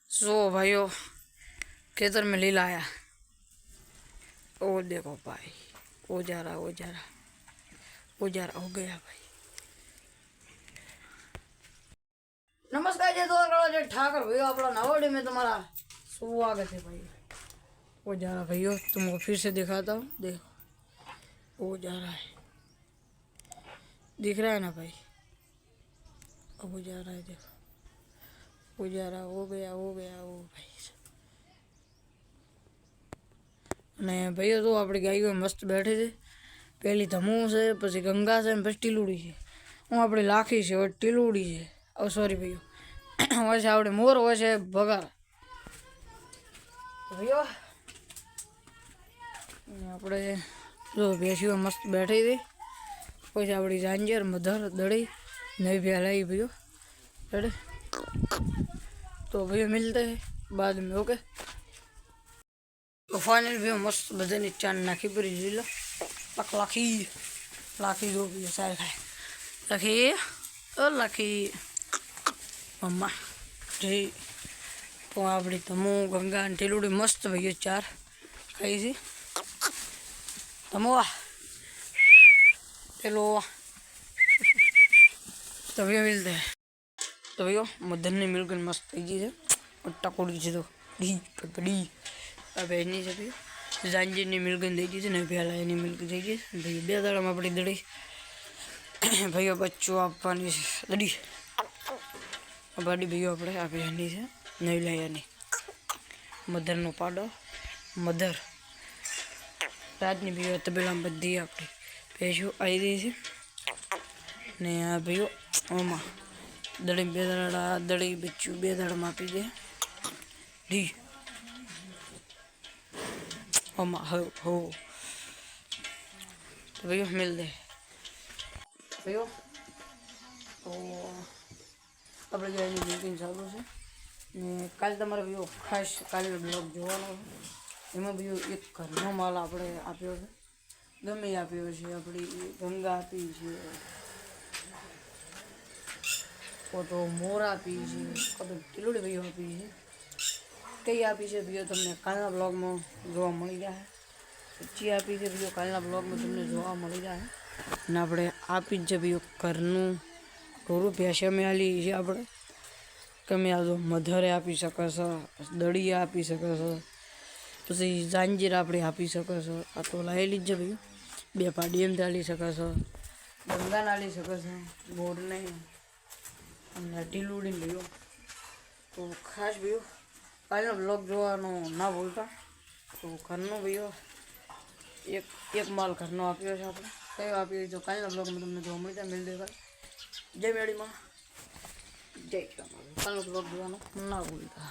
सो भाइयों खेतर में लीला आया। ओ देखो भाई, वो जा रहा हो गया भाई। नमस्कार जी दोस्तों, ठाकर भैया अपना नवोडी में तुम्हारा स्वागत है भाई। वो जा रहा भैया, तुमको फिर से दिखाता हूँ। देखो वो जा रहा है, दिख रहा है ना भाई। अब वो जा रहा है, देखो वो जा रहा, हो गया वो भाई। ने भाई तो अपनी गाय मस्त बैठे थे। पहली धमू से, પછી गंगा से, પછી ટીલુડી છે। હું આપણી લાખી છે, હવે ટીલુડી છે। ઓ સોરી ભાઈઓ, હોય છે આપણે મોર, હોય છે ભગાર। ભાઈઓ આપણે જો ભેંસીઓ મસ્ત बैठी थी। પછી આપણી જાંજર મધર દड़ी नहीं फैलाई भाइयों रेडी। तो भैया मिलते हैं बाद में, ओके। तो फाइनल भी मस्त बधाने चांद नाखी पूरी लीला लाखी जो भी सारे खाए लखी ओ लखी मम्मा जी। तो आपड़ी तमो गंगा टीलूड़ी मस्त भैया चार खाई थी। तमो चलो तो भैया मिलते हैं। तो भैया मदन ने मिलकर मस्त थी गई है और टकोड़ी से तो डी पकड़ी अब नहीं से भैया जांजी ने मिलकर दे दी थी, नहीं प्याला नहीं मिलकर दे दी भैया। बे दाड़ा में अपनी दड़ी भैया बच्चों आपनी दड़ी बाड़ी भैया अपने आप नहीं से नहीं लाया नहीं। मदर नो पाडो मदर रातनी भैया तबेला में बधी अपनी पैसो आई दी थी ने आ भैया ओमा दड़ी बे दाड़ा दड़ी बच्चू बे दाड़ा में आपी दे डी ओमा हो तो भैया मिल दे भैया। तो अपने गायनी मीटिंग चालू है ने काल तमारे भैया खास काल ब्लॉग જોવાનો એમાં ભैया એક ઘરનો માલ આપણે આપ્યો છે, ગમે આપ્યો છે। આપણી ગંગા આપી છે, તો મોર આપી છે, તો ટીલુડી ભैया આપી છે। કઈ આપી છે ભैया તમને કાલના બ્લોગમાં જોવા મળી જાય। પછી આપી છે ભैया કાલના બ્લોગમાં તમને જોવા મળી જાય। ને આપણે આપી જ છે ભैया ઘરનું ઢોરું ભેંસમે આલી છે આપણે। તમે આ જો મધરે આપી શકે છે, દળીએ આપી શકે છે, પછી જાંજીર આપણે આપી શકે છે। આ તો લાવેલી જ છે ભैया, બે પાડી એમ ચાલી શકે છે, ગંગા નાલી શકે છે, મોરને અને ટીલુડીને ભैया। તો ખાસ ભैया કાલનો બ્લોગ જોવાનો ના ભૂલતા। તો ઘરનો ભैया એક માલ ઘરનો આપ્યો છે આપણે। કયો આપ્યો તો કાલના બ્લોગમાં તમને જોવા મળી જાય। મિલતે ભાઈ, જય મેડીમાં, જય કાલનો બ્લોગ જોવાનો ના ભૂલતા।